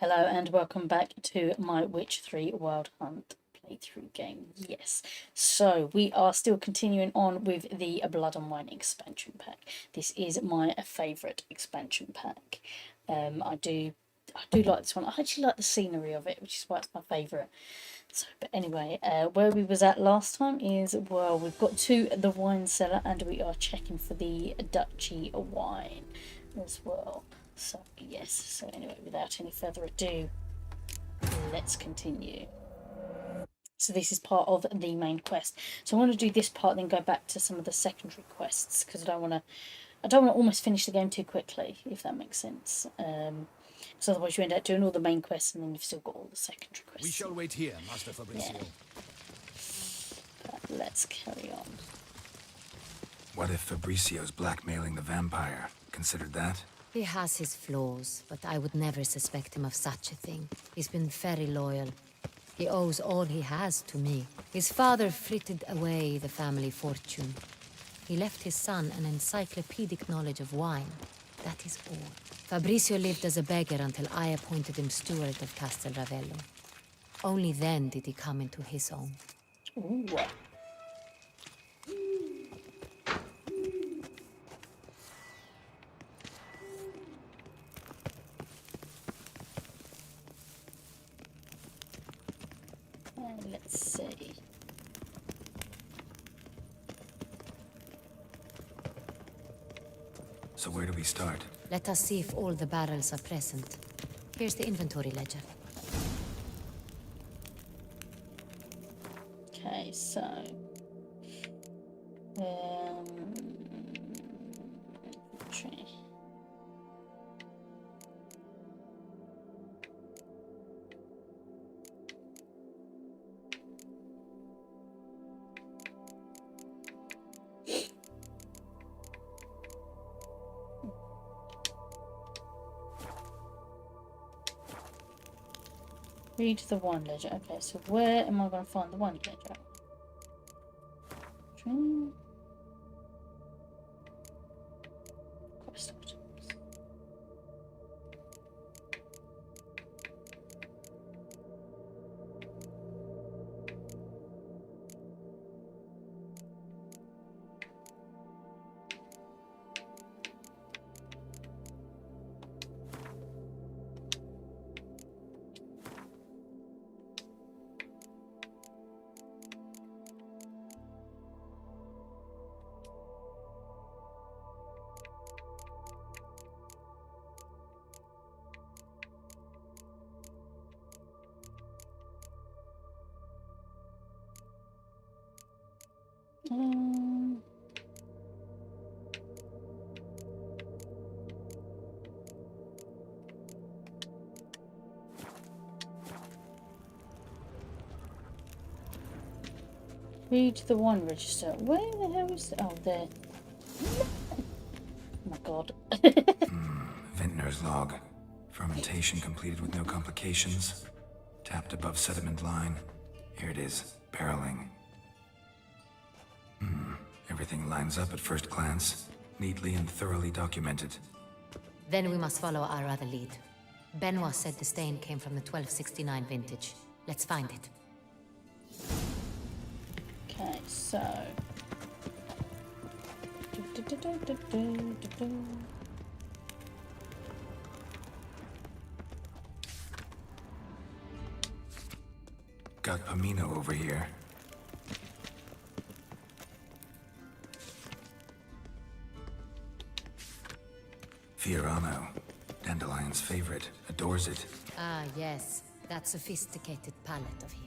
Hello and welcome back to my Witch 3 Wild Hunt playthrough game. Yes, so we are still continuing on with the Blood and Wine expansion pack. This is my favourite expansion pack. I do like this one. I actually like the scenery of it, which is why it's my favourite. So, but anyway, where we was at last time is, well, we've got to the wine cellar and we are checking for the duchy wine as well. So yes, so anyway, without any further ado, let's continue. So this is part of the main quest. So I want to do this part, then go back to some of the secondary quests, because I don't want to almost finish the game too quickly, if that makes sense. Because otherwise you end up doing all the main quests and then you've still got all the secondary quests. We shall wait here, Master Fabrizio. Yeah. But let's carry on. What if Fabrizio's blackmailing the vampire? Considered that? He has his flaws, but I would never suspect him of such a thing. He's been very loyal. He owes all he has to me. His father frittered away the family fortune. He left his son an encyclopedic knowledge of wine. That is all. Fabrizio lived as a beggar until I appointed him steward of Castel Ravello. Only then did he come into his own. Ooh. Let's see. So where do we start? Let us see if all the barrels are present. Here's the inventory ledger. Okay, so inventory. Read the wine ledger. Okay, so where am I going to find the wine ledger? Quest items. Read the wine register. Where the hell is it? Oh, there. Oh my god. Vintner's log. Fermentation completed with no complications. Tapped above sediment line. Here it is. Barreling. Everything lines up at first glance. Neatly and thoroughly documented. Then we must follow our other lead. Benoit said the stain came from the 1269 vintage. Let's find it. Okay, so. Got Pomino over here. Fiorano. Dandelion's favorite. Adores it. Ah, yes. That sophisticated palate of his.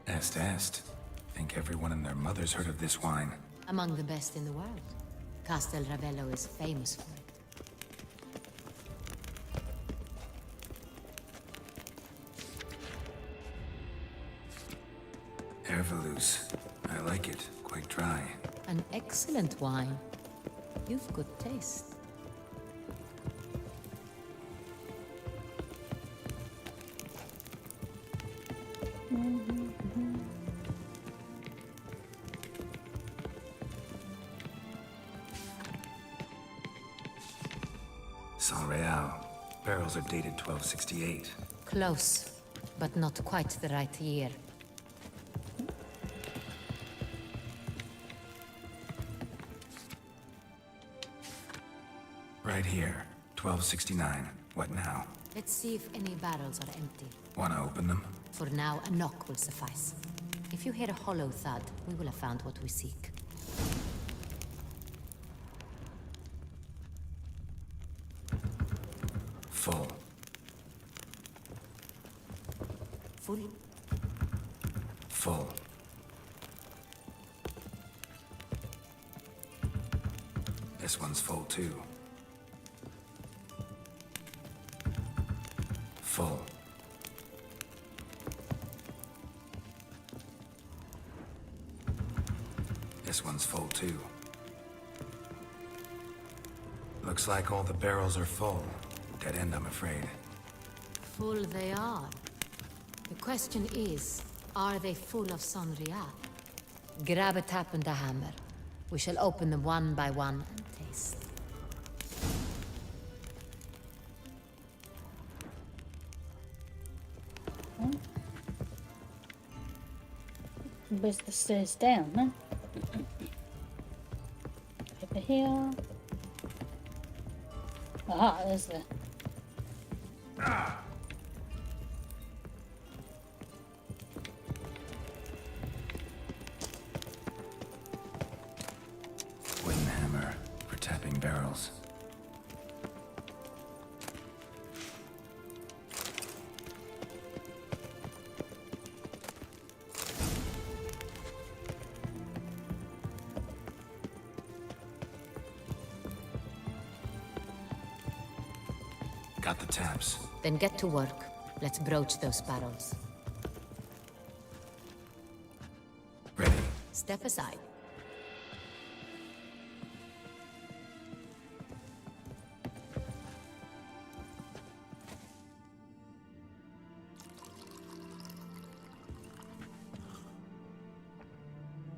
Est. Think everyone and their mother's heard of this wine. Among the best in the world. Castel Ravello is famous for it. Herveloos. I like it. Quite dry. An excellent wine. You've good taste. San Real. barrels are dated 1268. Close, but not quite the right year. Right here, 1269. What now? Let's see if any barrels are empty. Wanna open them? For now, a knock will suffice. If you hear a hollow thud, we will have found what we seek. Full. Full? Full. This one's full too. Full. This one's full too. Looks like all the barrels are full. Dead end, I'm afraid. Full they are. The question is, are they full of Sonria? Grab a tap and a hammer. We shall open them one by one and taste. Where's the stairs down, huh? Over here. Ah, there's the... Wooden hammer for tapping barrels. Got the taps. Then get to work. Let's broach those barrels. Ready. Step aside.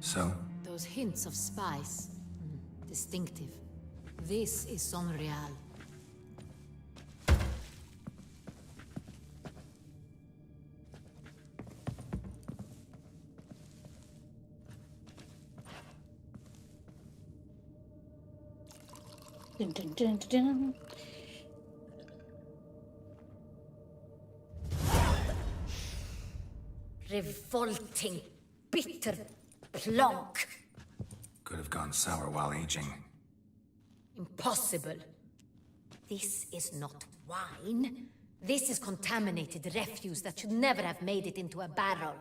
So, Those hints of spice. Distinctive. This is Sonreal. Dun, dun, dun, dun, dun. Revolting, bitter plonk. could have gone sour while aging. Impossible. This is not wine. This is contaminated refuse that should never have made it into a barrel.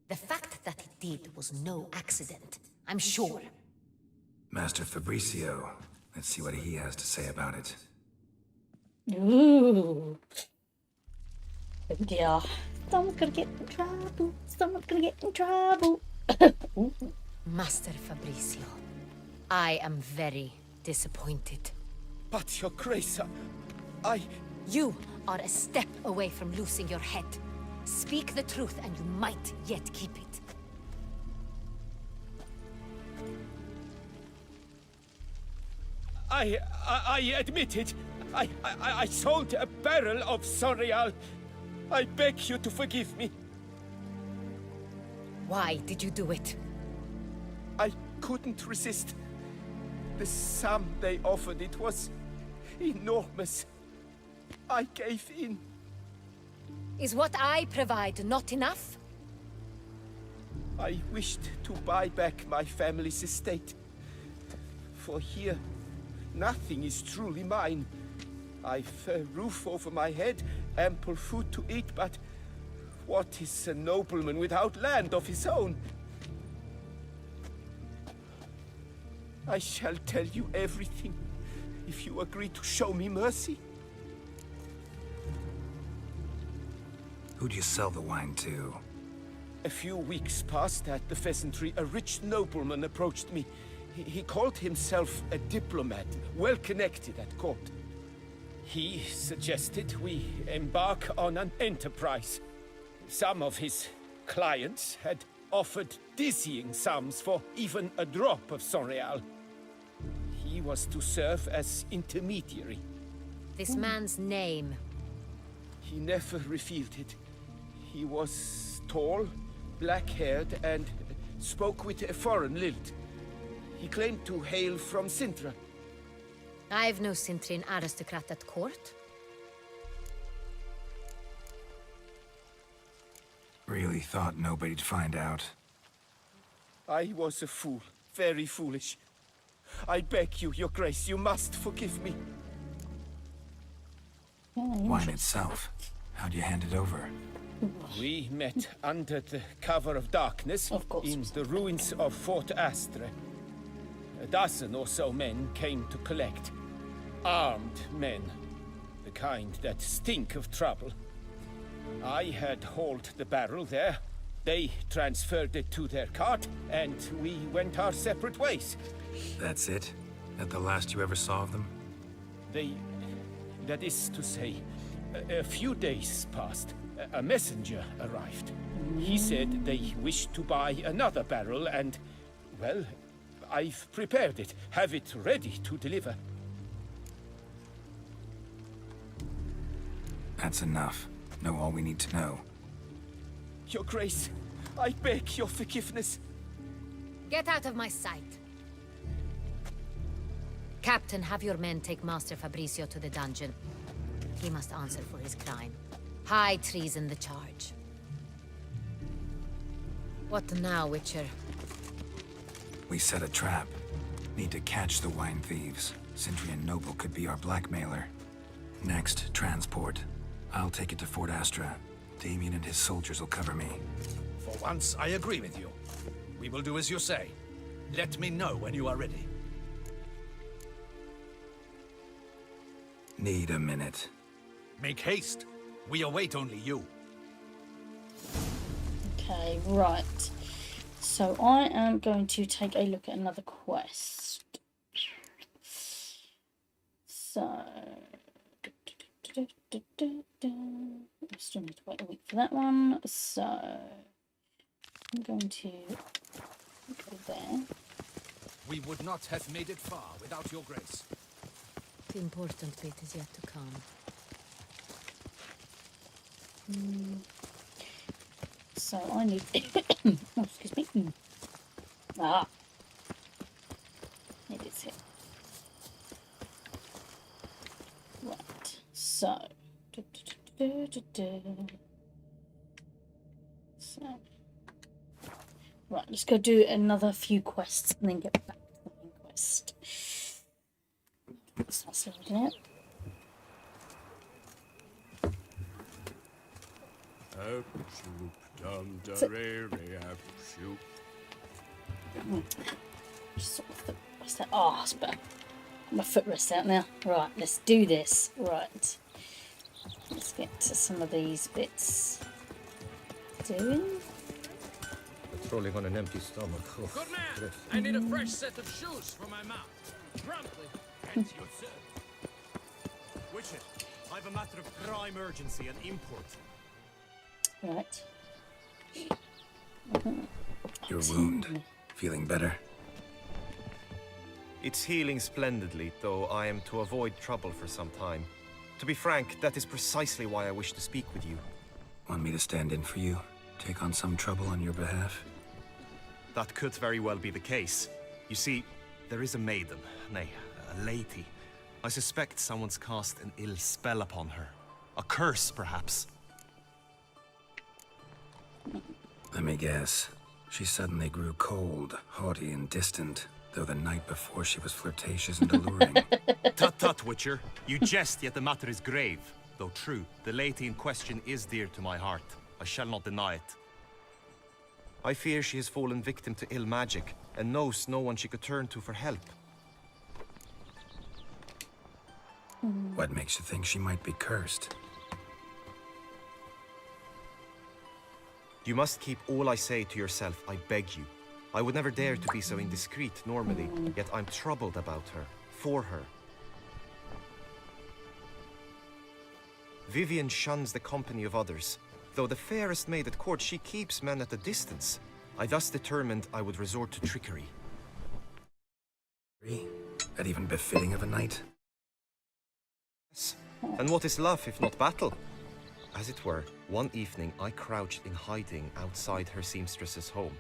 The fact that it did was no accident, I'm sure. Master Fabricio, let's see what he has to say about it. Ooh. Yeah. Someone's gonna get in trouble. Someone's gonna get in trouble. Ooh. Master Fabricio, I am very disappointed. But, Your Grace, You are a step away from losing your head. Speak the truth and you might yet keep it. I admit it. I sold a barrel of Sonreal. I beg you to forgive me. Why did you do it? I couldn't resist. The sum they offered, it was enormous. I gave in. Is what I provide not enough? I wished to buy back my family's estate. For here, nothing is truly mine. I've a roof over my head, ample food to eat, but what is a nobleman without land of his own? I shall tell you everything, if you agree to show me mercy. Who'd you sell the wine to? A few weeks past at the pheasantry, a rich nobleman approached me. He called himself a diplomat, well connected at court. He suggested we embark on an enterprise. Some of his clients had offered dizzying sums for even a drop of Sonreal. He was to serve as intermediary. This man's name. He never revealed it. He was tall, black-haired, and spoke with a foreign lilt. He claimed to hail from Sintra. I've no Cintrin aristocrat at court. Really thought nobody'd find out. I was a fool, very foolish. I beg you, Your Grace, you must forgive me. Wine itself. How'd you hand it over? We met under the cover of darkness Of course. in the ruins of Fort Astre. A dozen or so men came to collect. Armed men. The kind that stink of trouble. I had hauled the barrel there. They transferred it to their cart, and we went our separate ways. That's it? That the last you ever saw of them? That is to say, a few days passed. A messenger arrived. He said they wished to buy another barrel and, well, I've prepared it. Have it ready to deliver. That's enough. Know all we need to know. Your Grace, I beg your forgiveness. Get out of my sight. Captain, have your men take Master Fabrizio to the dungeon. He must answer for his crime. High treason the charge. What now, Witcher? We set a trap. Need to catch the wine thieves. Centurion Noble could be our blackmailer. Next, transport. I'll take it to Fort Astra. Damien and his soldiers will cover me. For once, I agree with you. We will do as you say. Let me know when you are ready. Need a minute. Make haste. We await only you. Okay, right. So I am going to take a look at another quest. So... I still need to wait a week for that one. So... I'm going to go there. We would not have made it far without your grace. The important bit is yet to come. So I need... oh, excuse me. Ah. It is here. Right. So. So. Right, let's go do another few quests and then get back to the main quest. So that's loading it. Just sort of what's that? Oh, it's better. My footrest out now. Right, let's do this. Right. Let's get to some of these bits. Doing. Patrolling on an empty stomach. Oh, Good man! I need a fresh set of shoes for my mount. Promptly. Hence your sir. Witcher, I've a matter of prime urgency and import. Right. Your wound. Feeling better? It's healing splendidly, though I am to avoid trouble for some time. To be frank, that is precisely why I wish to speak with you. Want me to stand in for you? Take on some trouble on your behalf? That could very well be the case. You see, there is a maiden, nay, a lady. I suspect someone's cast an ill spell upon her. A curse, perhaps. Let me guess. She suddenly grew cold, haughty, and distant, though the night before she was flirtatious and alluring. Tut tut, Witcher. You jest, yet the matter is grave. Though true, the lady in question is dear to my heart. I shall not deny it. I fear she has fallen victim to ill magic, and knows no one she could turn to for help. What makes you think she might be cursed? You must keep all I say to yourself, I beg you. I would never dare to be so indiscreet normally, yet I'm troubled about her, for her. Vivian shuns the company of others. Though the fairest maid at court, she keeps men at a distance. I thus determined I would resort to trickery. That even befitting of a knight? Yes, And what is love if not battle? As it were, one evening I crouched in hiding outside her seamstress's home.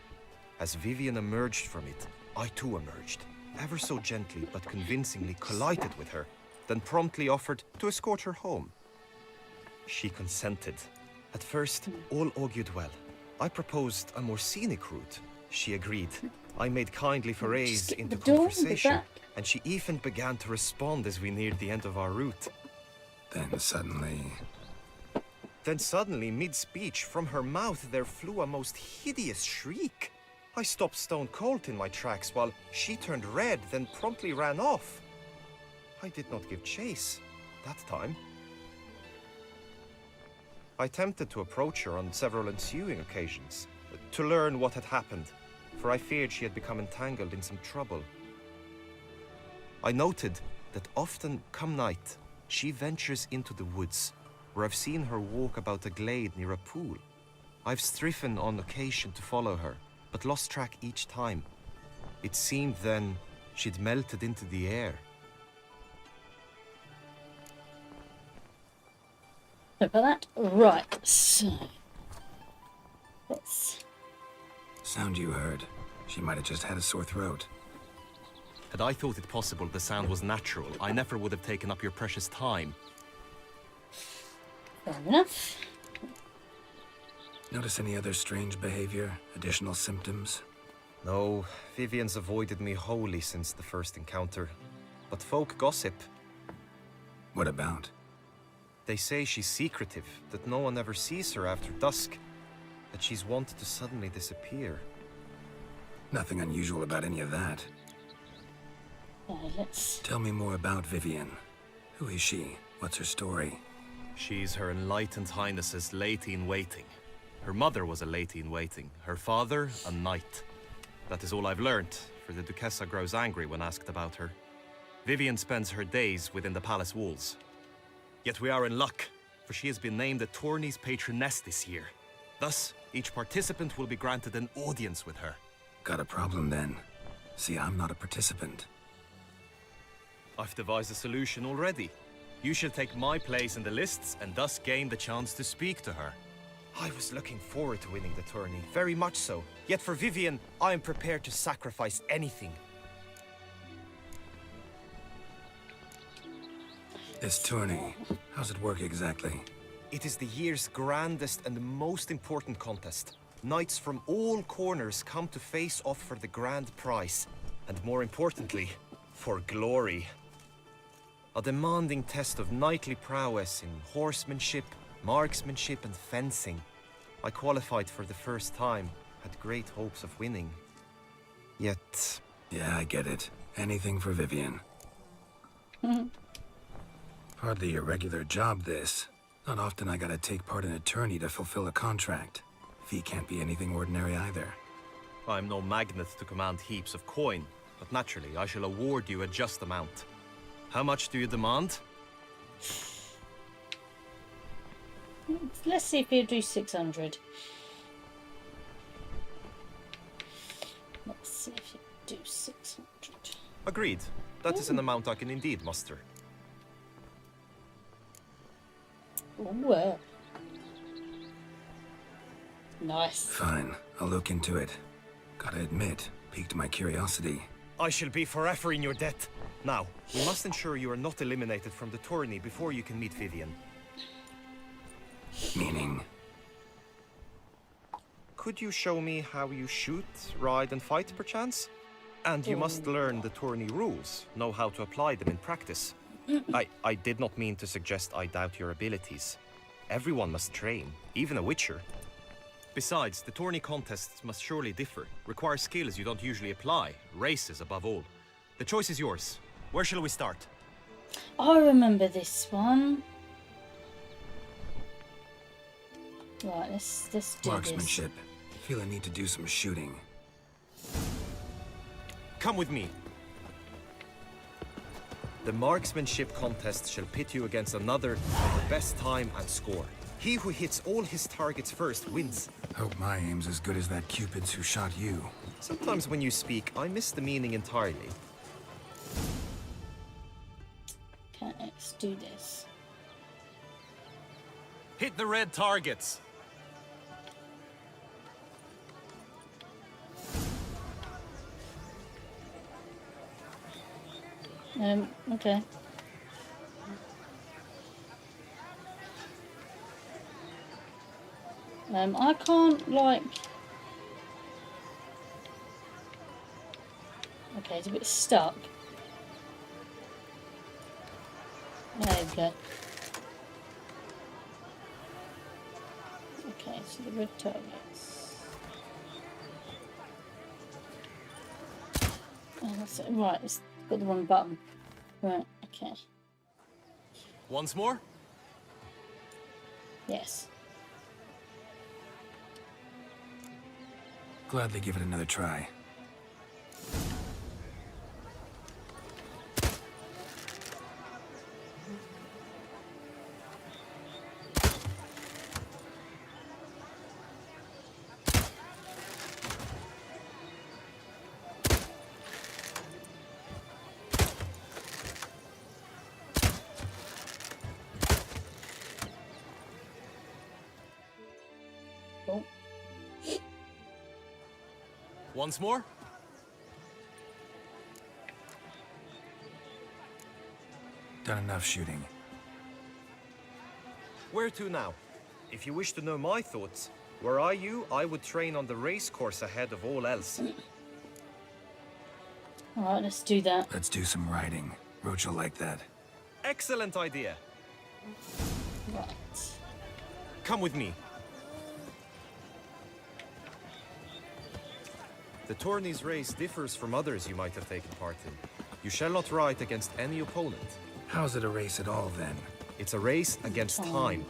As Vivian emerged from it, I too emerged, ever so gently but convincingly collided with her, then promptly offered to escort her home. She consented. At first, all augured well. I proposed a more scenic route. She agreed. I made kindly forays Skip into the door, the conversation, back. and she even began to respond as we neared the end of our route. Then suddenly... Then suddenly, mid-speech, from her mouth there flew a most hideous shriek. I stopped stone cold in my tracks while she turned red, then promptly ran off. I did not give chase that time. I attempted to approach her on several ensuing occasions, to learn what had happened, for I feared she had become entangled in some trouble. I noted that often, come night, she ventures into the woods, where I've seen her walk about a glade near a pool. I've striven on occasion to follow her, but lost track each time. It seemed then she'd melted into the air. Look at that. Right, so let's. Sound you heard. She might have just had a sore throat. Had I thought it possible the sound was natural, I never would have taken up your precious time. Fair enough. Notice any other strange behavior? Additional symptoms? No, Vivian's avoided me wholly since the first encounter. But folk gossip. What about? They say she's secretive, that no one ever sees her after dusk, that she's wont to suddenly disappear. Nothing unusual about any of that. Let's. Tell me more about Vivian. Who is she? What's her story? She's Her Enlightened Highness's lady-in-waiting. Her mother was a lady-in-waiting, her father a knight. That is all I've learnt, for the Duchessa grows angry when asked about her. Vivian spends her days within the palace walls. Yet we are in luck, for she has been named the tourney's patroness this year. Thus, each participant will be granted an audience with her. Got a problem then. See, I'm not a participant. I've devised a solution already. You shall take my place in the lists and thus gain the chance to speak to her. I was looking forward to winning the tourney, very much so. Yet for Vivian, I am prepared to sacrifice anything. This tourney, how's it work exactly? It is the year's grandest and most important contest. Knights from all corners come to face off for the grand prize. And more importantly, for glory. A demanding test of knightly prowess in horsemanship, marksmanship and fencing. I qualified for the first time, had great hopes of winning. Yet... Yeah, I get it. Anything for Vivian. Hardly a regular job, this. Not often I gotta take part in a tourney to fulfill a contract. Fee can't be anything ordinary either. I'm no magnet to command heaps of coin, but naturally I shall award you a just amount. How much do you demand? Let's see if he'll do 600. Let's see if he'll do 600. Agreed. That is an amount I can indeed muster. Ooh, nice. Fine, I'll look into it. Gotta admit, piqued my curiosity. I shall be forever in your debt. Now, we must ensure you are not eliminated from the tourney before you can meet Vivian. Meaning? Could you show me how you shoot, ride and fight, perchance? And you must learn the tourney rules, know how to apply them in practice. I did not mean to suggest I doubt your abilities. Everyone must train, even a witcher. Besides, the tourney contests must surely differ, require skills you don't usually apply, races above all. The choice is yours. Where shall we start? I remember this one. Right, let's do this. Marksmanship. Feel I need to do some shooting. Come with me. The marksmanship contest shall pit you against another of the best time and score. He who hits all his targets first wins. Hope my aim's as good as that Cupid's who shot you. Sometimes when you speak, I miss the meaning entirely. Okay, let's do this. Hit the red targets. Okay. I can't, like... Okay, it's a bit stuck. There we go. Okay, so the red targets. Oh, that's it. Right, it's got the wrong button. Right, okay. Once more. Yes. Gladly give it another try. Cool. Once more. Done enough shooting. Where to now? If you wish to know my thoughts, were I you, I would train on the race course ahead of all else. Alright, let's do that. Let's do some riding. Roach will like that. Excellent idea. Right. Come with me. The tourney's race differs from others you might have taken part in. You shall not ride against any opponent. How's it a race at all, then? It's a race against time.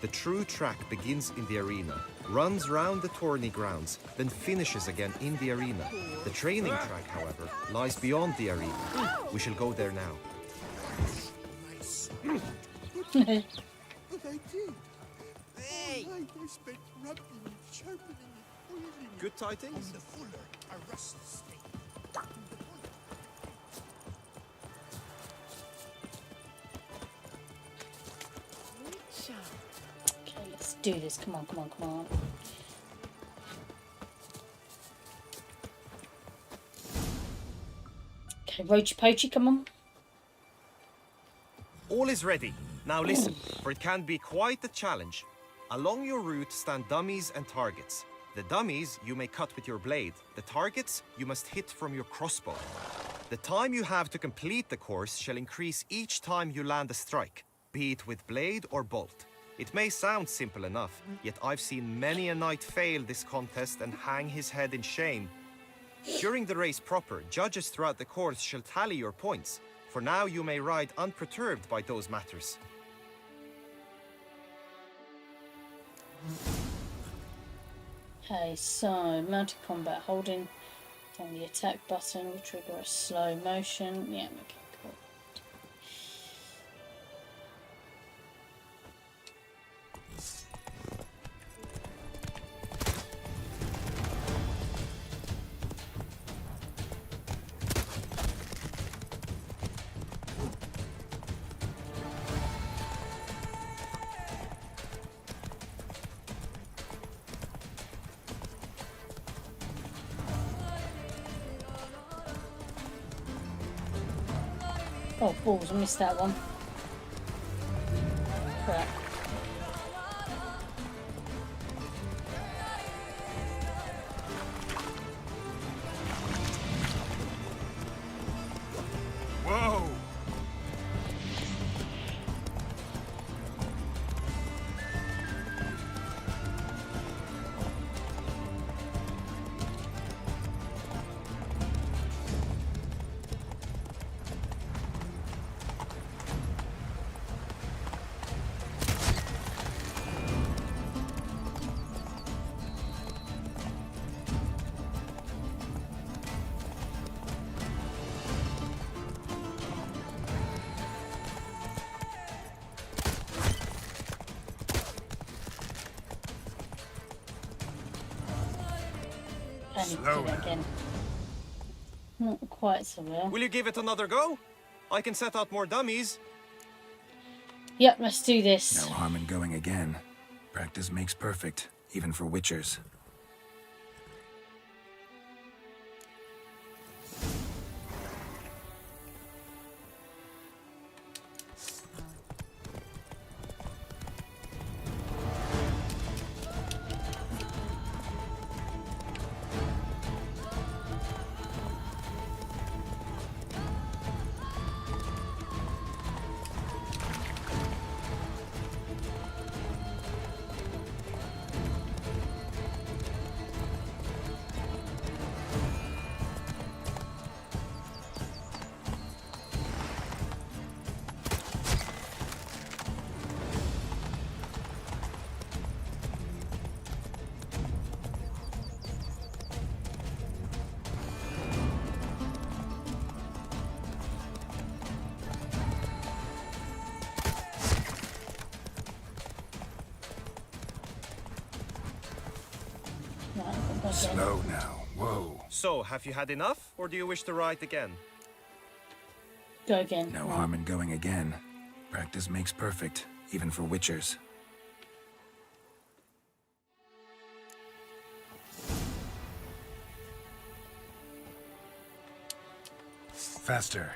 The true track begins in the arena, runs round the tourney grounds, then finishes again in the arena. The training track, however, lies beyond the arena. We shall go there now. But I did. Hey! All night I spent rubbing and sharpening and oiling Good tidings? on the fuller, a rusty stake. Okay, let's do this. Come on, come on, come on. Okay, Roachy Poachy, come on. All is ready. Now listen, for it can be quite a challenge. Along your route stand dummies and targets. The dummies you may cut with your blade. The targets you must hit from your crossbow. The time you have to complete the course shall increase each time you land a strike, be it with blade or bolt. It may sound simple enough, yet I've seen many a knight fail this contest and hang his head in shame. During the race proper, judges throughout the course shall tally your points. For now you may ride unperturbed by those matters. Okay, so mounted combat, holding down the attack button will trigger a slow motion. Yeah, okay, cool. Oh, balls, I missed that one. Crap. Whoa! I need to do that again. Not quite so well. Will you give it another go? I can set out more dummies. Yep, let's do this. No harm in going again. Practice makes perfect, even for witchers. Right, go again. Slow now. Whoa. So, have you had enough, or do you wish to ride again? Go again. No Right. harm in going again. Practice makes perfect, even for witchers. Faster.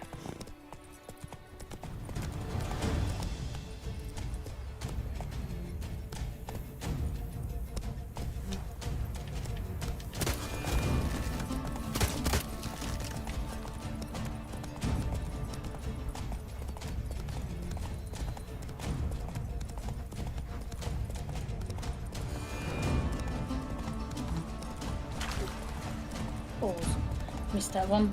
Pause. Missed that one.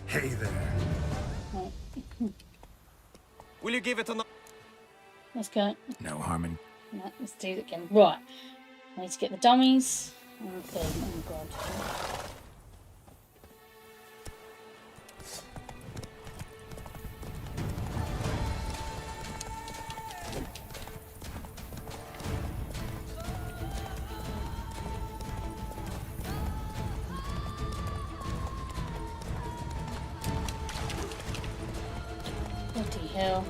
Hey there. Right. Will you give it another? Let's go. No harm in... Right, let's do it again. Right. I need to get the dummies. Okay, oh god. Bloody hell.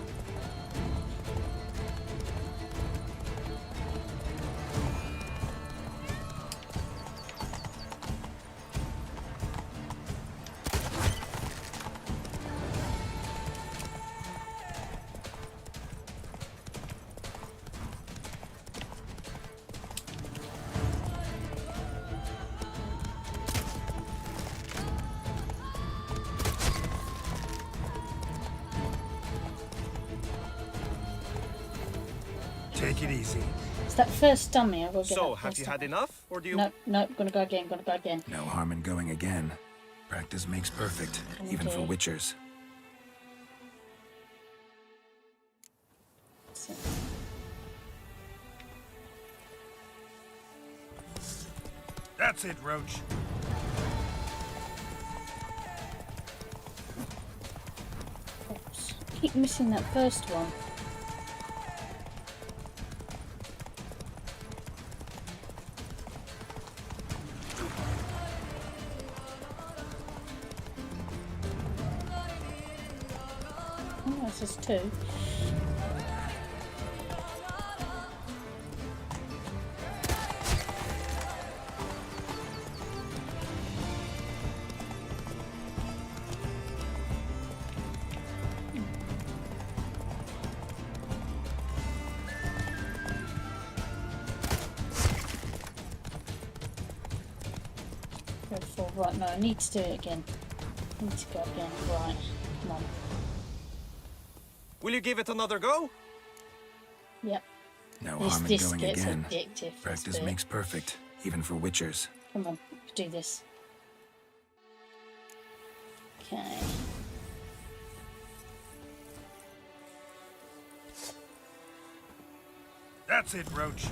Take it easy. It's that first dummy. I've got to get So, that have first you had dummy. enough, or do you? No, no, gonna go again, gonna go again. No harm in going again. Practice makes perfect, even for Okay. witchers. So, That's it, Roach. oops. Keep missing that first one. Oh, this is two. Go for right. No, I need to do it again. I need to go again. Right, come on. Will you give it another go? Yep. No This harm in this going gets again. addictive. this Practice bit. makes perfect, even for witchers. Come on, let's do this. Okay. That's it, Roach.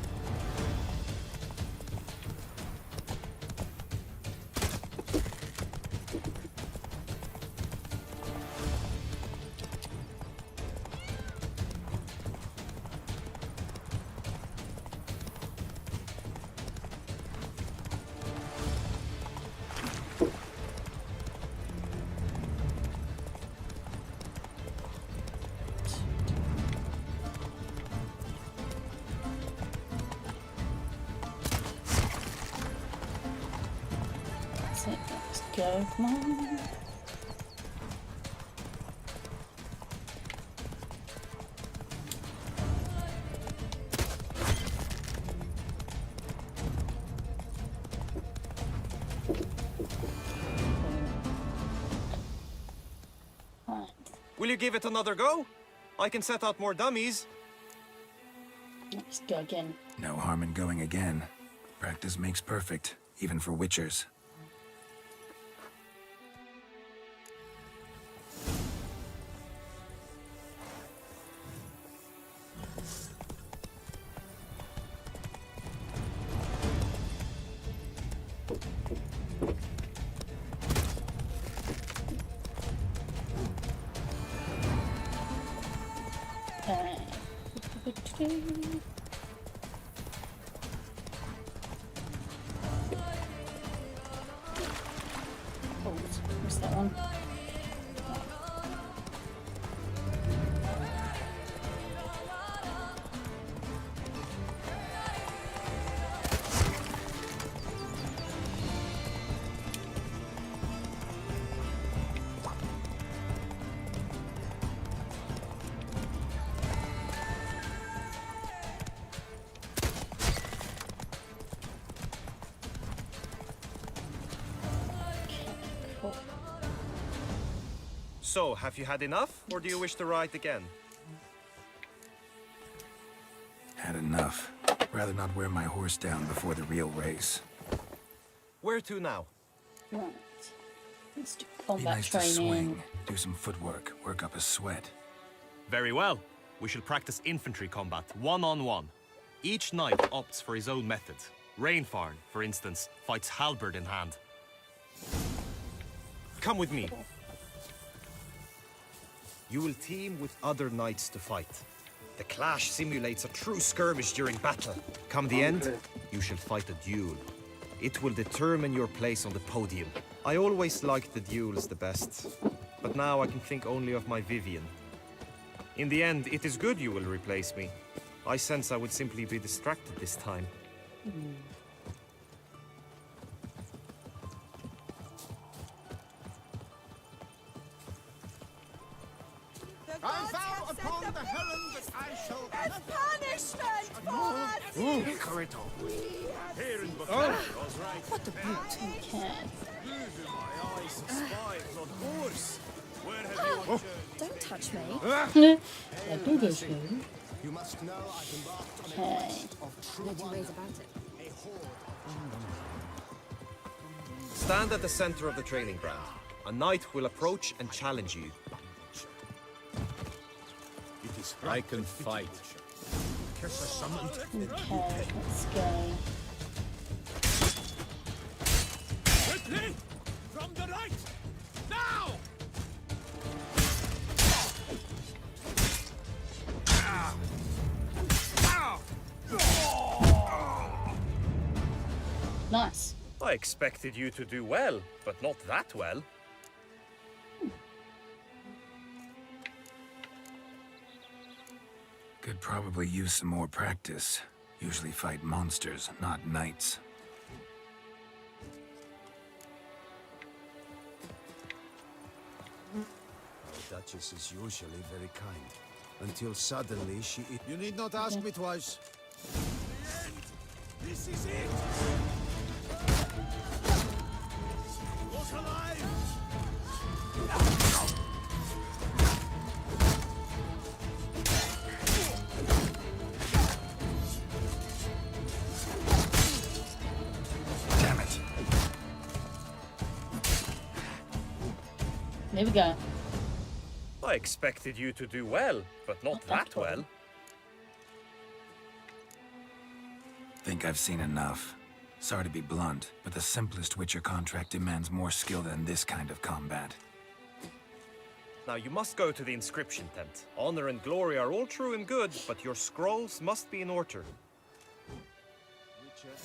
That's it. Let's go. Come on. Right. Will you give it another go? I can set out more dummies. Let's go again. No harm in going again. Practice makes perfect, even for witchers. Okay. Oh, what's that one? Cool. So, have you had enough, or do you wish to ride again? Had enough. Rather not wear my horse down before the real race. Where to now? Right. Let's do Be combat nice training. to swing, do some footwork, work up a sweat. Very well. We shall practice infantry combat, one-on-one. Each knight opts for his own method. Rainfarn, for instance, fights halberd in hand. Come with me. You will team with other knights to fight. The clash simulates a true skirmish during battle. Come the end, you shall fight a duel. It will determine your place on the podium. I always liked the duels the best, but now I can think only of my Vivian. In the end, it is good you will replace me. I sense I would simply be distracted this time. I vow upon the Helen that I shall Punishment for us! Here in Buckingham, right. What the brute? Okay. Using my eyes to spy on horse. Where have you Don't touch me. I do this one. You must know I've embarked on Okay. a quest of true Heard you wonder. ways about it. A horde. Stand at the center of the training ground. A knight will approach and challenge you. It is I can fight. Okay, let's go. quickly? From the right! Now! Nice. I expected you to do well, but not that well. Could probably use some more practice. Usually fight monsters, not knights. The Duchess is usually very kind. Until suddenly she... You need not ask me twice. This is it! Was alive! Damn it. There we go. I expected you to do well, but not that well. Think I've seen enough. Sorry to be blunt, but the simplest Witcher contract demands more skill than this kind of combat. Now you must go to the inscription tent. Honor and glory are all true and good, but your scrolls must be in order. Witcher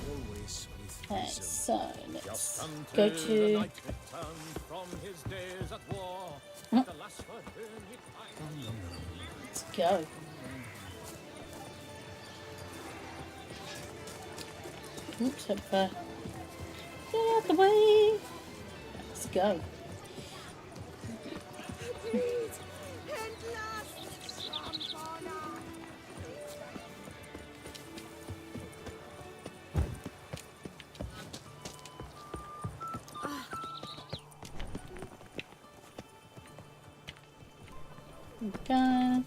always with Okay, reason. so let's Just go until the to. knight returned from his days at war. Mm. The last for whom he cried. Let's go. Oops, up there. Get out the way. Let's go. Okay.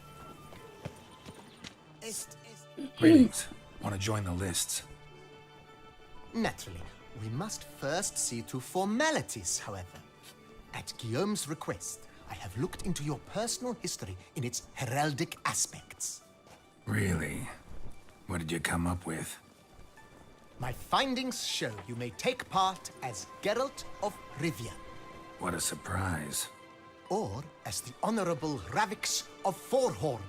Greetings. Want to join the lists? Naturally, we must first see to formalities, however. At Guillaume's request, I have looked into your personal history in its heraldic aspects. Really? What did you come up with? My findings show you may take part as Geralt of Rivia, What a surprise. or as the Honorable Ravix of Forhorn.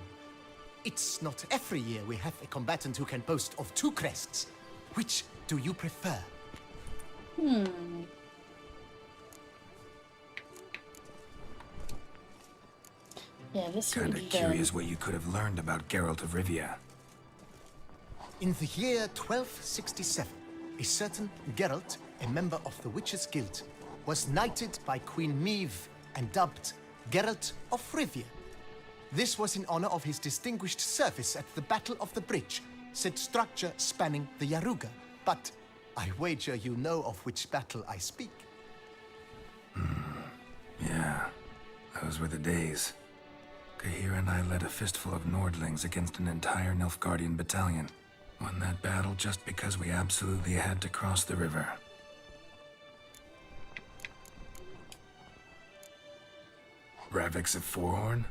It's not every year we have a combatant who can boast of 2 crests. Which do you prefer? Yeah, let's see what Kinda we've done. curious what you could have learned about Geralt of Rivia. In the year 1267, a certain Geralt, a member of the Witches' Guild, was knighted by Queen Meve and dubbed Geralt of Rivia. This was in honor of his distinguished service at the Battle of the Bridge, said structure spanning the Yaruga. But I wager you know of which battle I speak. Yeah, those were the days. Kahira and I led a fistful of Nordlings against an entire Nilfgaardian battalion. Won that battle just because we absolutely had to cross the river. Ravix of Forhorn?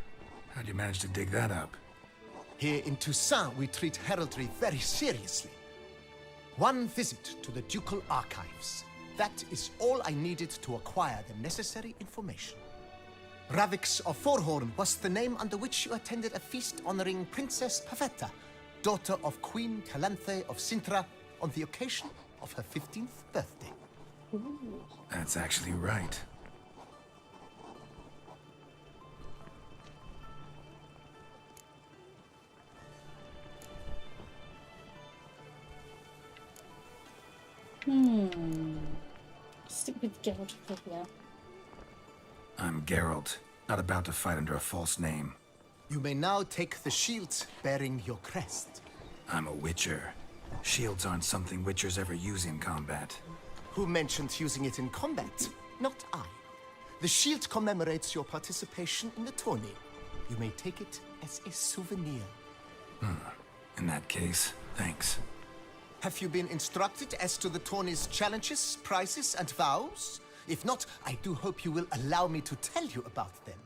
How'd you manage to dig that up? Here in Toussaint, we treat heraldry very seriously. One visit to the Ducal Archives. That is all I needed to acquire the necessary information. Ravix of Forhorn was the name under which you attended a feast honoring Princess Pavetta, daughter of Queen Calanthe of Sintra, on the occasion of her 15th birthday. That's actually right. Stick with Geralt of Rivia. I'm Geralt, not about to fight under a false name. You may now take the shield bearing your crest. I'm a Witcher. Shields aren't something Witchers ever use in combat. Who mentioned using it in combat? Not I. The shield commemorates your participation in the tourney. You may take it as a souvenir. In that case, thanks. Have you been instructed as to the tourney's challenges, prizes, and vows? If not, I do hope you will allow me to tell you about them.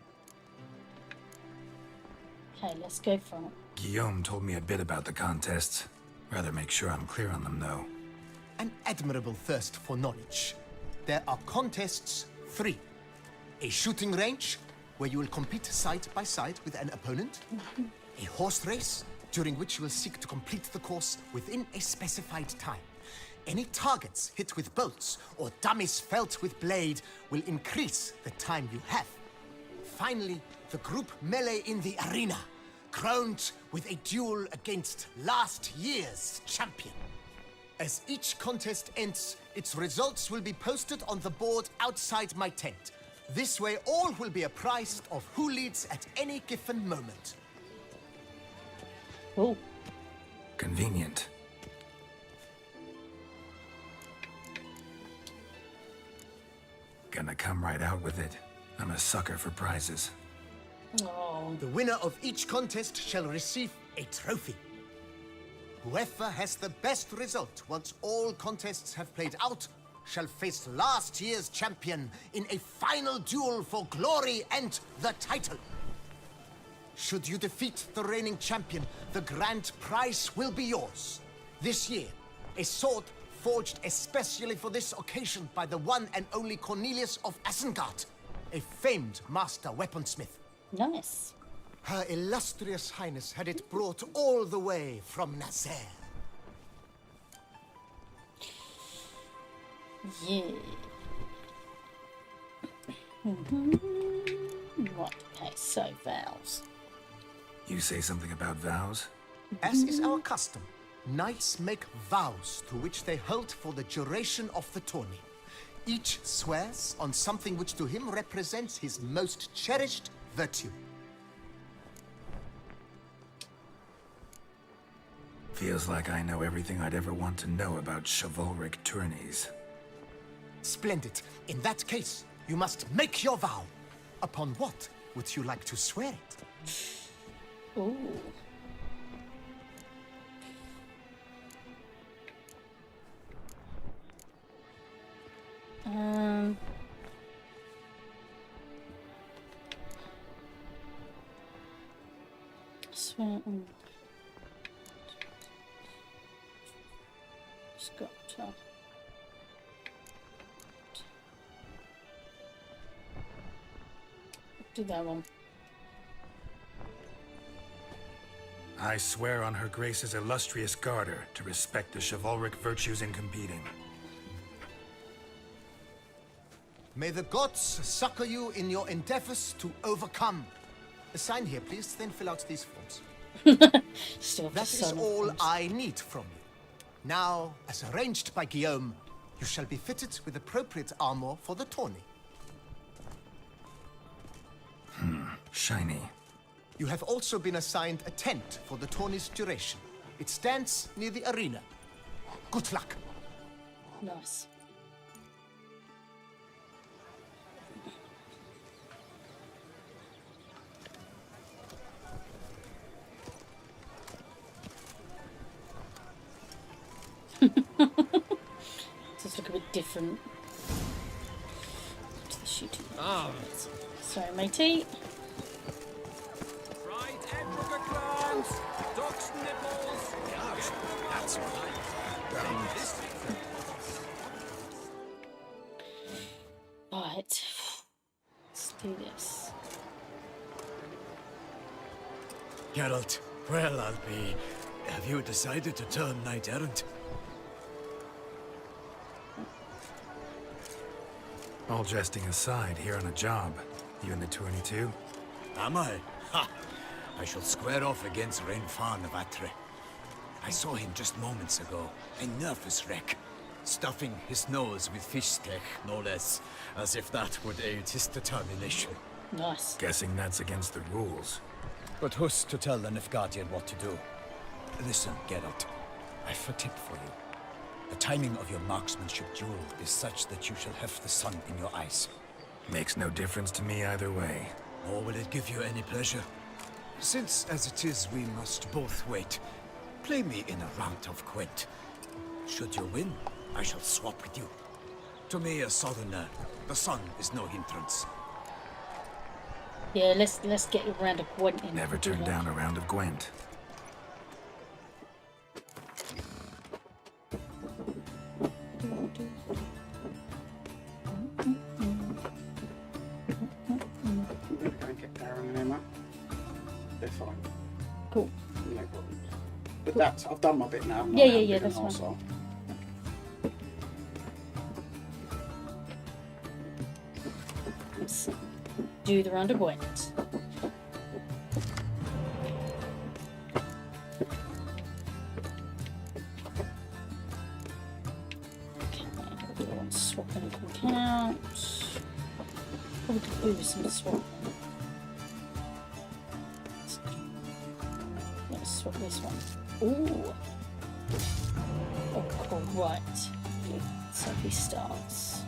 Okay, let's go for it. Guillaume told me a bit about the contests. Rather make sure I'm clear on them, though. An admirable thirst for knowledge. There are contests 3. A shooting range, where you will compete side by side with an opponent. A horse race, during which you will seek to complete the course within a specified time. Any targets hit with bolts or dummies felt with blade will increase the time you have. Finally, the group melee in the arena, crowned with a duel against last year's champion. As each contest ends, its results will be posted on the board outside my tent. This way, all will be apprised of who leads at any given moment. Oh, Convenient. Gonna come right out with it. I'm a sucker for prizes. oh. The winner of each contest shall receive a trophy. Whoever has the best result once all contests have played out shall face last year's champion in a final duel for glory and the title. Should you defeat the reigning champion, the grand prize will be yours. This year, A sword forged especially for this occasion by the one and only Cornelius of Isengard, a famed master weaponsmith. Nice. Her illustrious highness had it brought all the way from Nazaire. Yeah. Right, okay, so vows. You say something about vows? As is our custom, knights make vows to which they hold for the duration of the tourney. Each swears on something which to him represents his most cherished virtue. Feels like I know everything I'd ever want to know about chivalric tourneys. Splendid. In that case, you must make your vow. Upon what would you like to swear it? Ooh. Swear on sculpture. Do that one. I swear on Her Grace's illustrious garter to respect the chivalric virtues in competing. May the gods succor you in your endeavors to overcome. Sign here, please, then fill out these forms. That is all I need from you. Now, as arranged by Guillaume, you shall be fitted with appropriate armor for the tourney. Shiny. You have also been assigned a tent for the tourney's duration. It stands near the arena. Good luck. Nice. Does look a bit different to the shooting. Ah. Sorry, matey. Fried Edinburgh clams, duck's nipples. Gosh, that's right. Right. Let's do this. Geralt, well, I'll be... Have you decided to turn knight-errant? All jesting aside, here on a job. You in the tourney too? Am I? Ha! I shall square off against Rainfan of Atre. I saw him just moments ago, a nervous wreck, stuffing his nose with fish steak, no less, as if that would aid his determination. Nice. Guessing that's against the rules. But who's to tell the Nilfgaardian what to do? Listen, Geralt, I've a tip for you. The timing of your marksmanship duel is such that you shall have the sun in your eyes. Makes no difference to me either way. Nor will it give you any pleasure. Since, as it is, we must both wait, play me in a round of Gwent. Should you win, I shall swap with you. To me, a southerner, the sun is no hindrance. Yeah, let's get a round of Gwent in. Never turned down a round of Gwent. Cool. No problem. But that's, I've done my bit now. Yeah, that's fine. fine. Let's do the round of Gwent. Okay, everyone's swapping can count. Probably could do some swapping. Let's swap this one. Ooh. Oh, cool. Right. So he starts.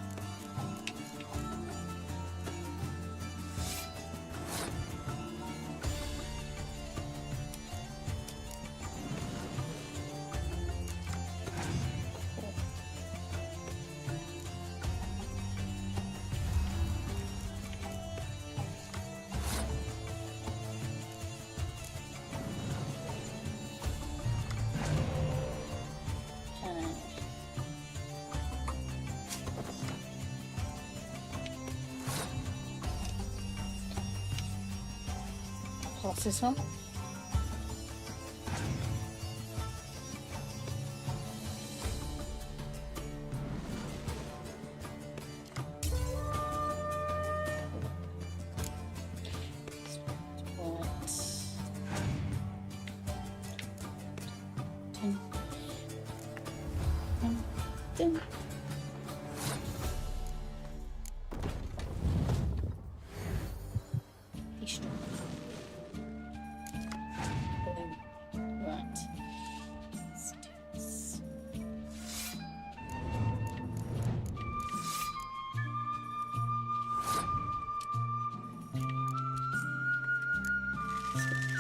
What's this one? Dun. History. Boom. Right. Let's do this.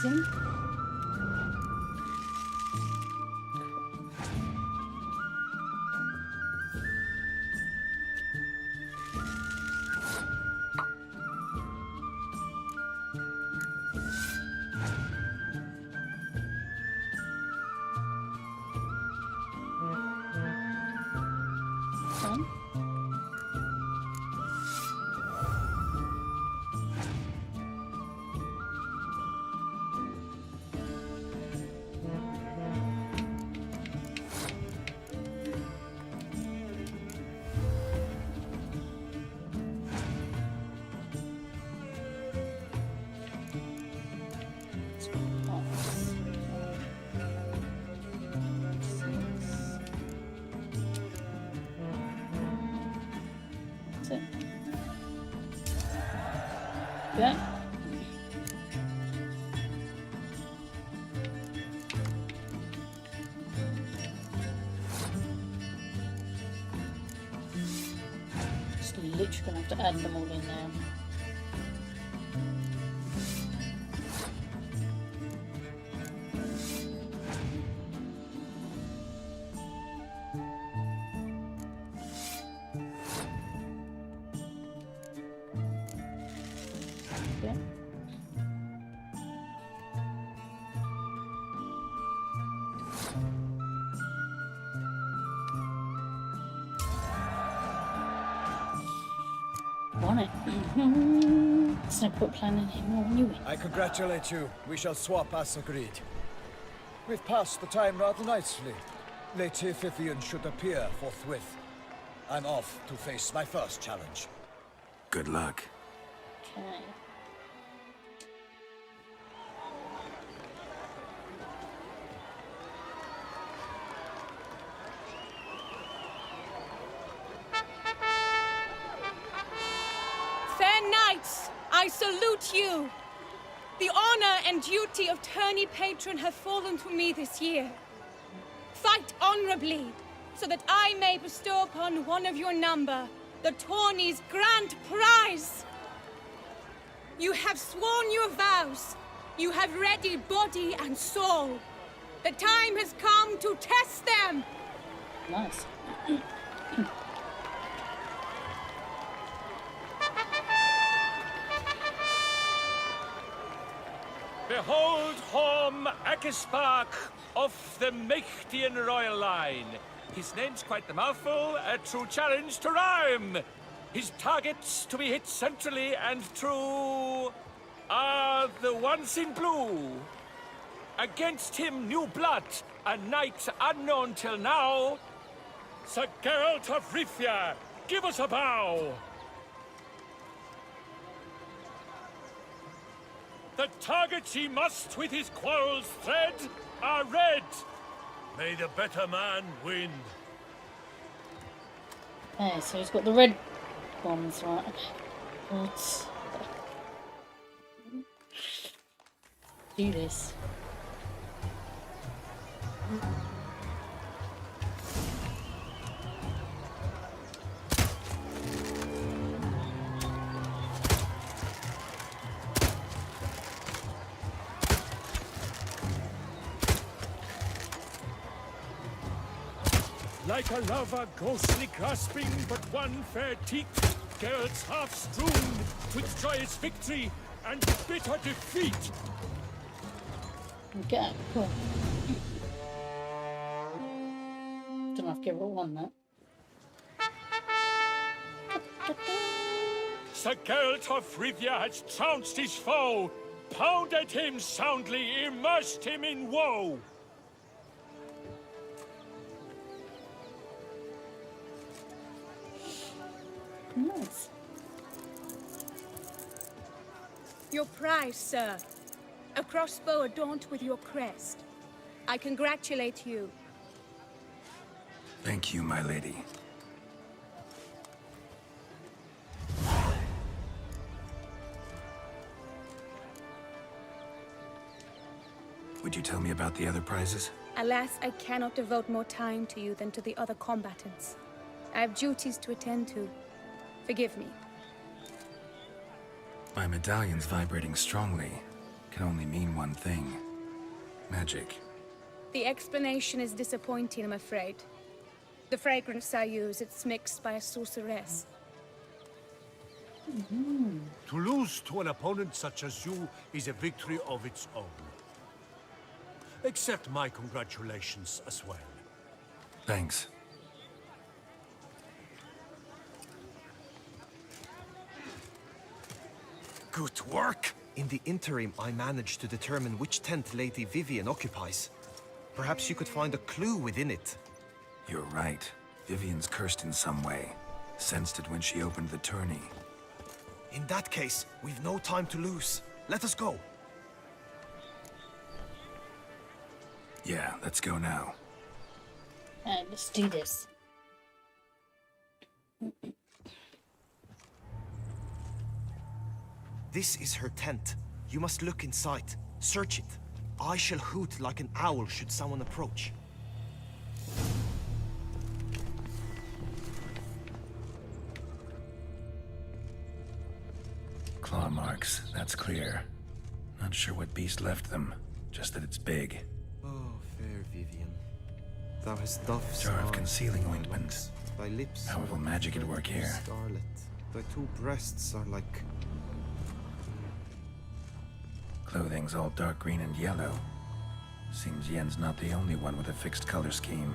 Dun. Done. Yeah. Just literally gonna have to add them all in there. Yeah. Want it. There's no point planning anymore when you win. I congratulate you. We shall swap as agreed. We've passed the time rather nicely. Lady Vivian should appear forthwith. I'm off to face my first challenge. Good luck. Okay. Fair knights, I salute you. The honor and duty of tourney patron have fallen to me this year. Fight honorably, so that I may bestow upon one of your number the tourney's grand prize. You have sworn your vows. You have ready body and soul. The time has come to test them. Nice. Behold Horm Akispark of the Mechtian royal line. His name's quite the mouthful, a true challenge to rhyme. His targets to be hit centrally and true are the ones in blue. Against him new blood, a knight unknown till now. Sir Geralt of Rivia, give us a bow. The targets he must with his quarrels thread are red. May the better man win. Okay, so he's got the red ones, right? Let's do this. Like a lover ghostly grasping but one fair teak, Geralt's half strewn with joyous victory and bitter defeat. Okay, cool. Don't have to give it one that. Sir Geralt of Rivia has trounced his foe, pounded him soundly, immersed him in woe. Nice. Your prize, sir. A crossbow adorned with your crest. I congratulate you. Thank you, my lady. Would you tell me about the other prizes? Alas, I cannot devote more time to you than to the other combatants. I have duties to attend to. Forgive me. My medallion's vibrating strongly. Can only mean one thing. Magic. The explanation is disappointing, I'm afraid. The fragrance I use, it's mixed by a sorceress. To lose to an opponent such as you is a victory of its own. Accept my congratulations as well. Thanks. Good work! In the interim, I managed to determine which tent Lady Vivian occupies. Perhaps you could find a clue within it. You're right. Vivian's cursed in some way. Sensed it when she opened the tourney. In that case, we've no time to lose. Let us go. Yeah, let's go now. Let's do this. This is her tent. You must look inside. Search it. I shall hoot like an owl should someone approach. Claw marks, that's clear. Not sure what beast left them, just that it's big. Oh, fair Vivian. Thou hast dove's Jar of eye, concealing thy ointment. locks, thy lips Powerful are like magic at work here. Scarlet. Thy two breasts are like... Clothing's all dark green and yellow. Seems Yen's not the only one with a fixed color scheme.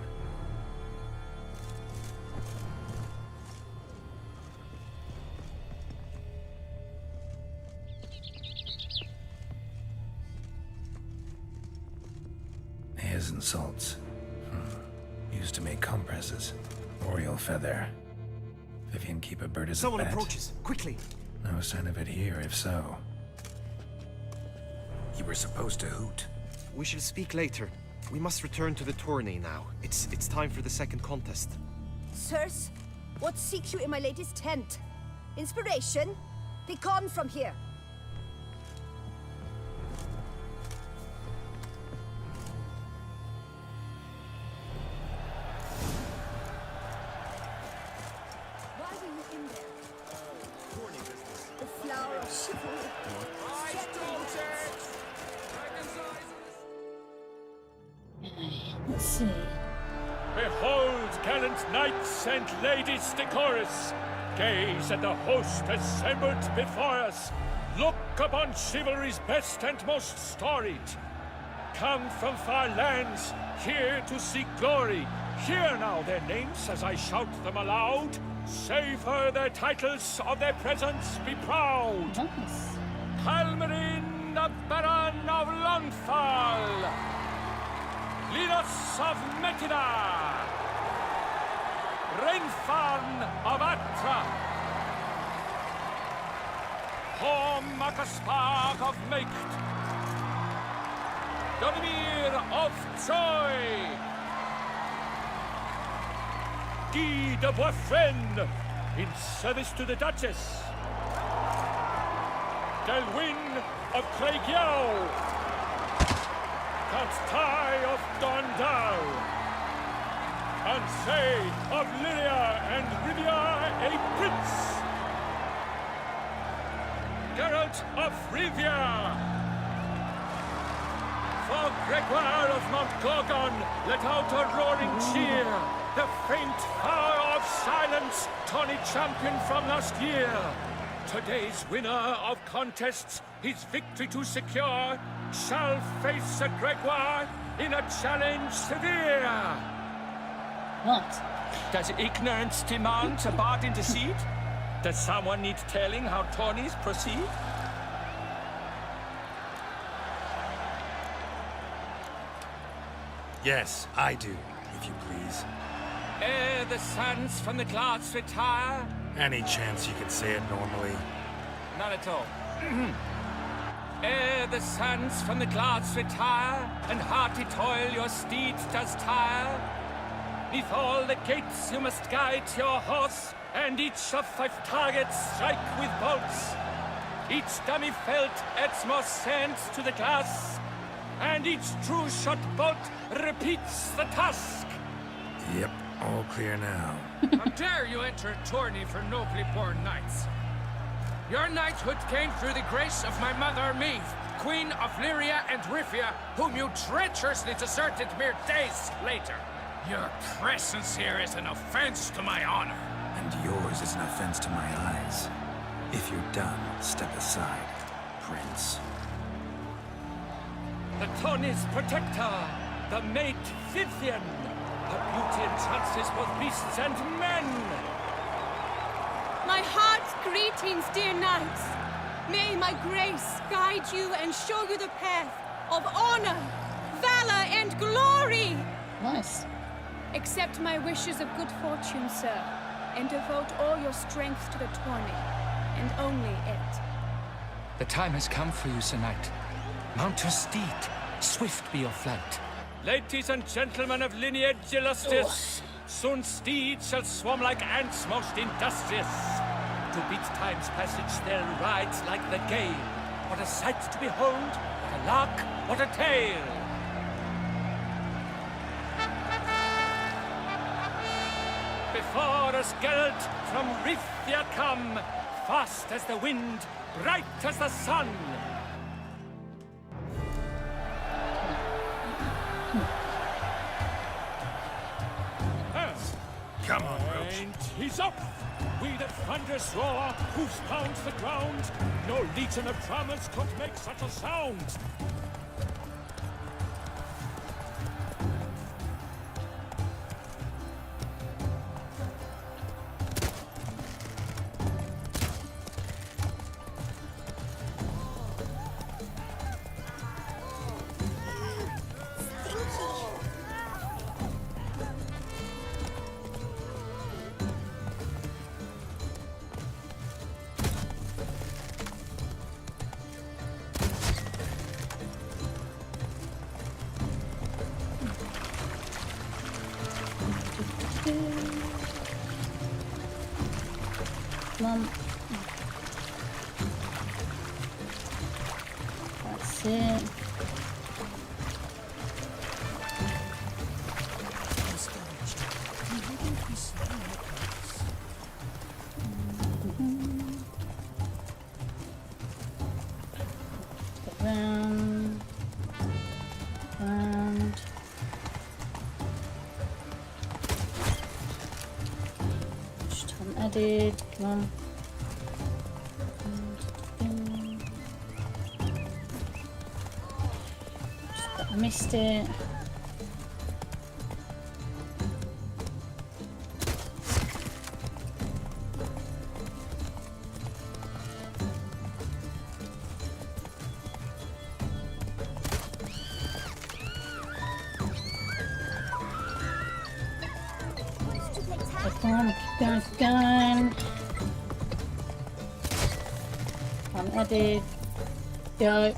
Hairs and salts. Used to make compresses. Oriole feather. Vivian keep a bird as Someone a pet. approaches! Quickly! No sign of it here, if so. You were supposed to hoot. We shall speak later. We must return to the tourney now. It's time for the second contest. Sirs, what seeks you in my lady's tent? Inspiration? Begone from here! Why were you in there? The flower of chivalry. Let's see. Behold, gallant knights and ladies decorous! Gaze at the host assembled before us! Look upon chivalry's best and most storied! Come from far lands, here to seek glory! Hear now their names as I shout them aloud! Savor their titles, of their presence be proud! Nice. Halmarin, the Baron of Lonthal! Linus of Metida! Rainfarn of Atra! Hormakaspark of Meikt! Donimir of Troy! Guy de Boisfriend, in service to the Duchess! Delwyn of Craigiau! Count Ty of Dondal, Ansay of Lyria and Rivia a prince, Geralt of Rivia, for Gregoire of Montgorgon, let out a roaring cheer, the faint power of silence, Tawny champion from last year. Today's winner of contests, his victory to secure, shall face Sir Gregoire in a challenge severe. What? Does ignorance demand a bard in the seat? Does someone need telling how tourneys proceed? Yes, I do, if you please. Ere the suns from the clouds retire. Any chance you could say it normally? Not at all. Ere the suns from the clouds retire, and hearty toil your steeds does tire, neath all the gates you must guide your horse, and each of 5 targets strike with bolts. Each dummy felt adds more sands to the glass, and each true shot bolt repeats the task. Yep, all clear now. How dare you enter a tourney for nobly born knights? Your knighthood came through the grace of my mother Meve, Queen of Lyria and Rifia, whom you treacherously deserted mere days later. Your presence here is an offense to my honor. And yours is an offense to my eyes. If you're done, step aside, Prince. The tourney's protector, the mate Vivian. Her beauty entrances both beasts and men. My heart's greetings, dear knights. May my grace guide you and show you the path of honor, valor, and glory. Nice. Accept my wishes of good fortune, sir, and devote all your strength to the tourney, and only it. The time has come for you, Sir Knight. Mount your steed. Swift be your flight. Ladies and gentlemen of lineage illustrious, soon steeds shall swarm like ants most industrious. To beat time's passage they'll ride like the gale. What a sight to behold, what a lark, what a tale! Before us Gelt from Rithia come, fast as the wind, bright as the sun. Come on, Roach. And he's up! We the thunderous roar, hoofs pounds the ground. No legion of drummers could make such a sound. Mum. That's it. Around. Around. Just added. Come on. I missed it. Come on, keep going, keep going. I'm added. Go.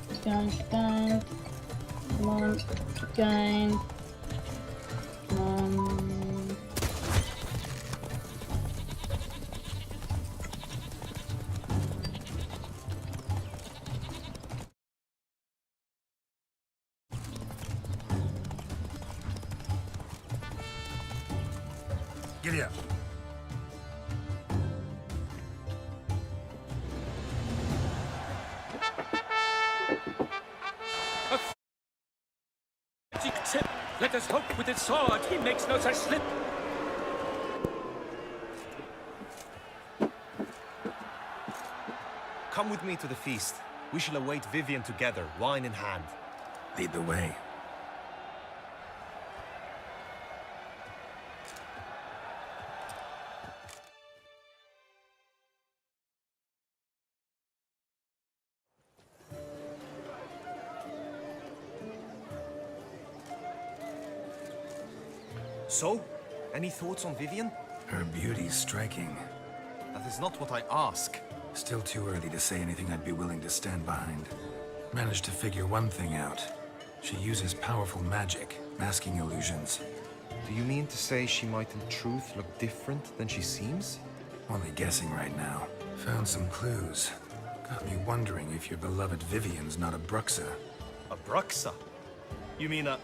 Keep going, keep going. Come on, keep going. Come on. Giddy up. Magic tip. Let us hope with his sword he makes no such slip. Come with me to the feast. We shall await Vivian together, wine in hand. Lead the way. So, any thoughts on Vivian? Her beauty's striking. That is not what I ask. Still too early to say anything I'd be willing to stand behind. Managed to figure one thing out. She uses powerful magic, masking illusions. Do you mean to say she might in truth look different than she seems? Only guessing right now. Found some clues. Got me wondering if your beloved Vivian's not a Bruxa. A Bruxa? You mean a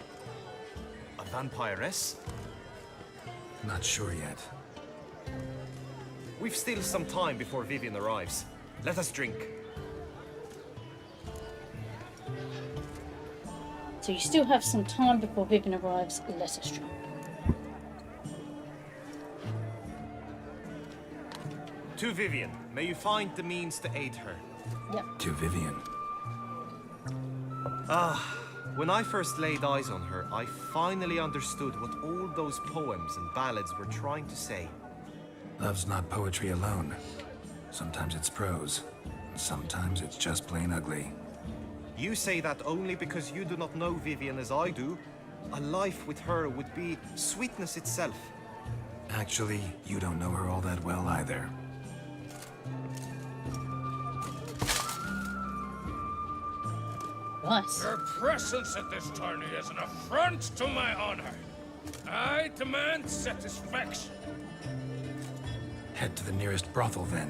vampiress? Not sure yet. We've still some time before Vivian arrives. Let us drink. So you still have some time before Vivian arrives. Let us drink. To Vivian, may you find the means to aid her. Yep. To Vivian. When I first laid eyes on her, I finally understood what all those poems and ballads were trying to say. Love's not poetry alone. Sometimes it's prose. Sometimes it's just plain ugly. You say that only because you do not know Vivian as I do. A life with her would be sweetness itself. Actually, you don't know her all that well either. Nice. Your presence at this tourney is an affront to my honor. I demand satisfaction. Head to the nearest brothel then.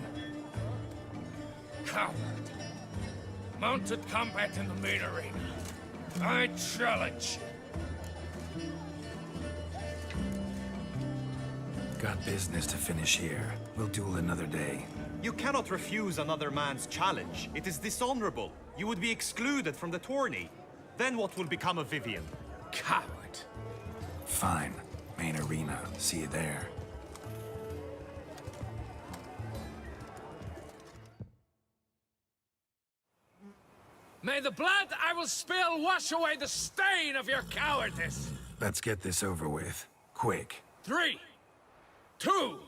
Coward. Mounted combat in the main arena. I challenge you. Got business to finish here. We'll duel another day. You cannot refuse another man's challenge. It is dishonorable. You would be excluded from the tourney. Then what will become of Vivian? Coward. Fine. Main arena. See you there. May the blood I will spill wash away the stain of your cowardice. Let's get this over with. Quick. 3, 2,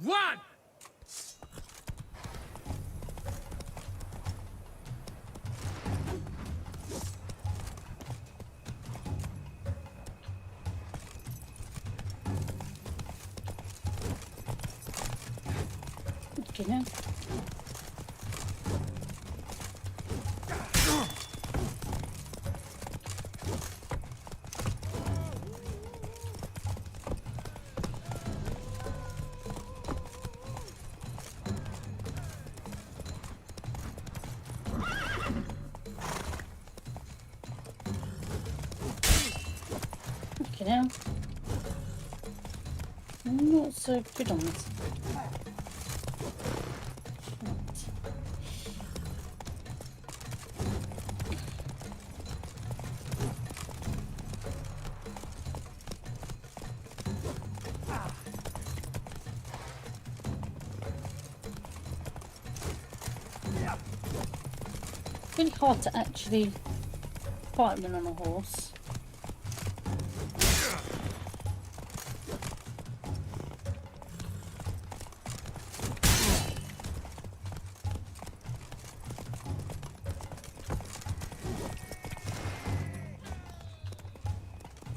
1. Okay, now. Okay, now. I'm not so good on this. Really hard to actually fight when on a horse.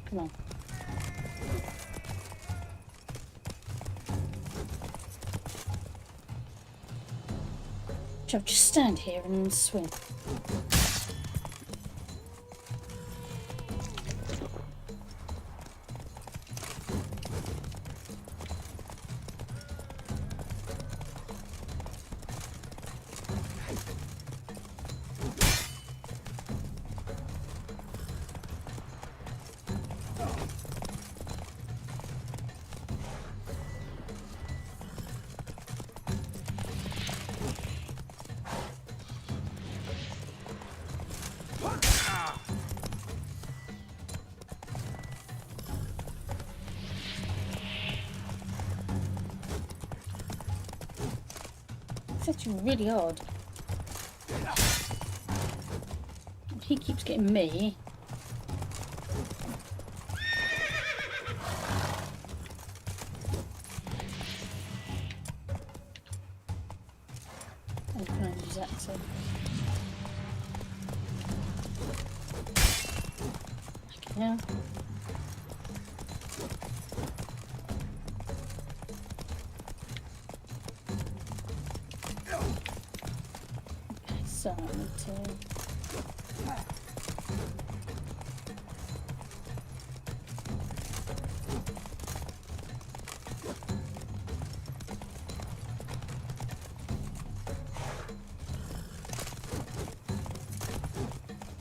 Come on. Just stand here and swim. It's actually really hard. He keeps getting me. I'm going to use that so. Okay, now. So I need to...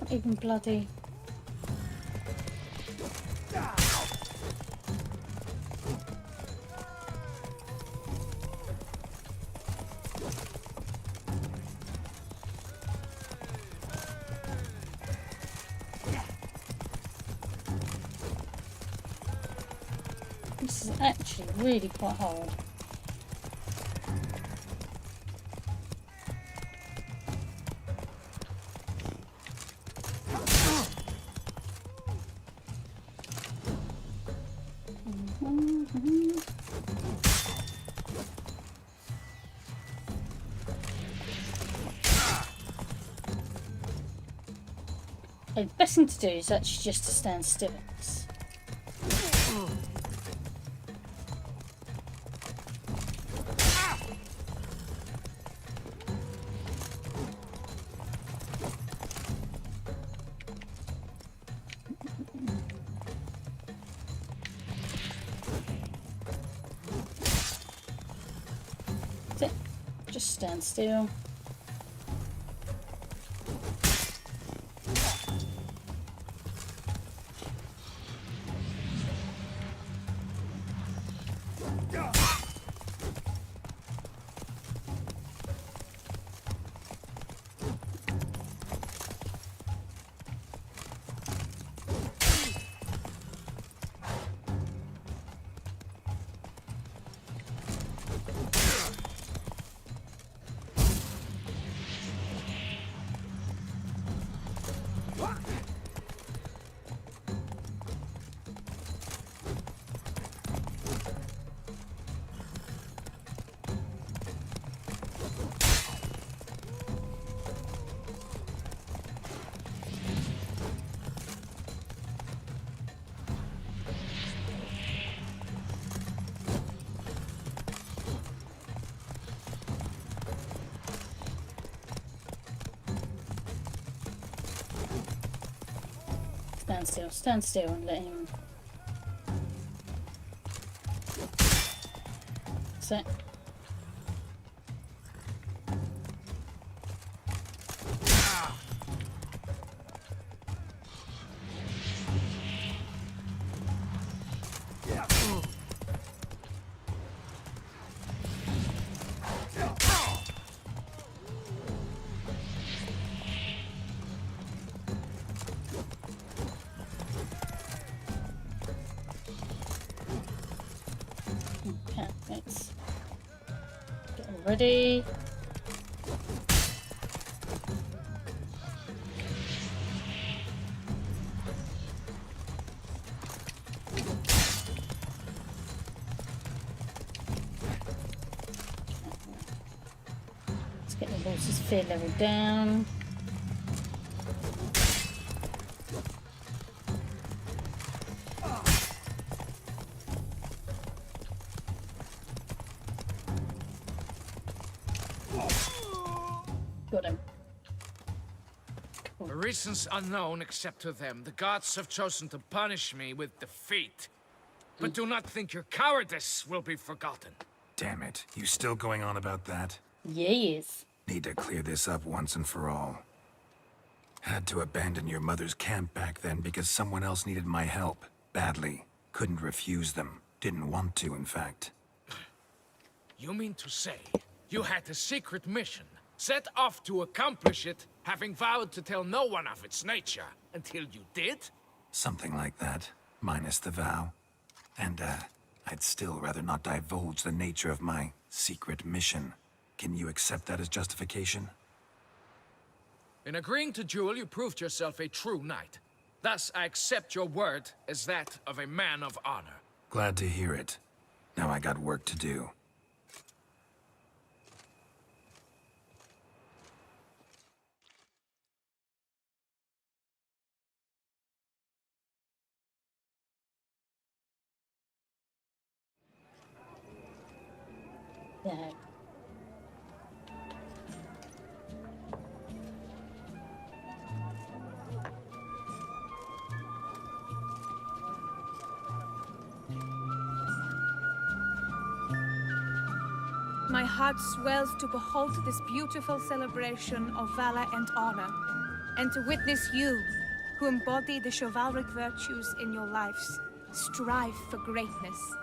Not even bloody... This is actually really quite hard. The best thing to do is actually just to stand still. That's it. Just stand still. Stand still and let him... Sit. Okay, let's get all ready. Let's get the horse's fear level down. Got him. For reasons unknown except to them, the gods have chosen to punish me with defeat. But do not think your cowardice will be forgotten. Damn it. You still going on about that? Yeah, he is. Need to clear this up once and for all. Had to abandon your mother's camp back then because someone else needed my help. Badly. Couldn't refuse them. Didn't want to, in fact. You mean to say you had a secret mission, set off to accomplish it, having vowed to tell no one of its nature, until you did? Something like that. Minus the vow. And, I'd still rather not divulge the nature of my secret mission. Can you accept that as justification? In agreeing to duel, you proved yourself a true knight. Thus, I accept your word as that of a man of honor. Glad to hear it. Now I got work to do. Yeah. My heart swells to behold this beautiful celebration of valor and honor, and to witness you, who embody the chivalric virtues in your lives, strive for greatness.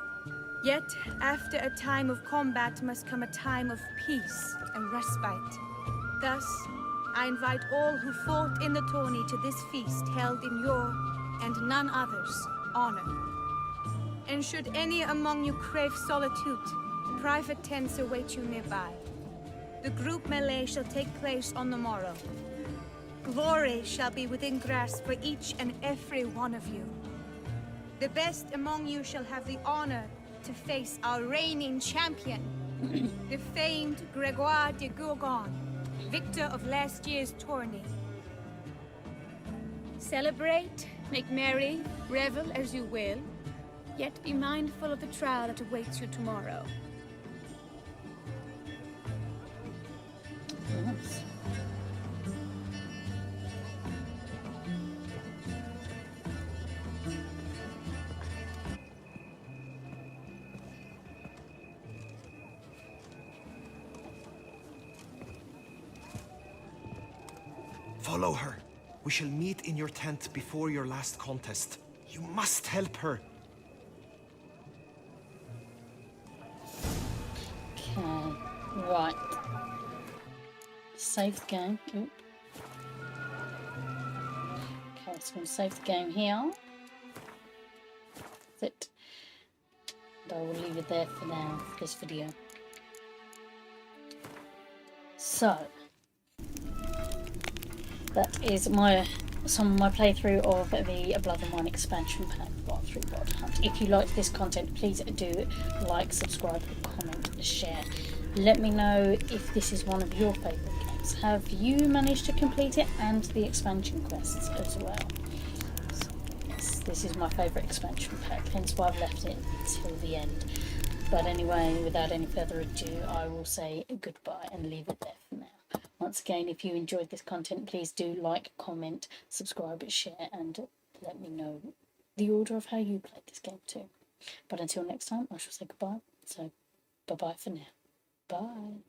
Yet, after a time of combat must come a time of peace and respite. Thus, I invite all who fought in the tourney to this feast held in your, and none other's, honor. And should any among you crave solitude, private tents await you nearby. The group melee shall take place on the morrow. Glory shall be within grasp for each and every one of you. The best among you shall have the honor to face our reigning champion, the famed Gregoire de Gourgon, victor of last year's tourney. Celebrate, make merry, revel as you will, yet be mindful of the trial that awaits you tomorrow. Nice. Follow her. We shall meet in your tent before your last contest. You must help her. Okay, right. Save the game. Oop. Okay, so I'm going to save the game here. That's it. And I will leave it there for now for this video. So that is some of my playthrough of the Blood and Wine expansion pack Wild 3 Wild Hunt. If you liked this content, please do like, subscribe, comment, share. Let me know if this is one of your favourite games. Have you managed to complete it and the expansion quests as well? So, yes, this is my favourite expansion pack, hence why I've left it till the end. But anyway, without any further ado, I will say goodbye and leave it there for now. Once again, if you enjoyed this content, please do like, comment, subscribe, share, and let me know the order of how you played this game too. But until next time, I shall say goodbye. So, bye-bye for now. Bye.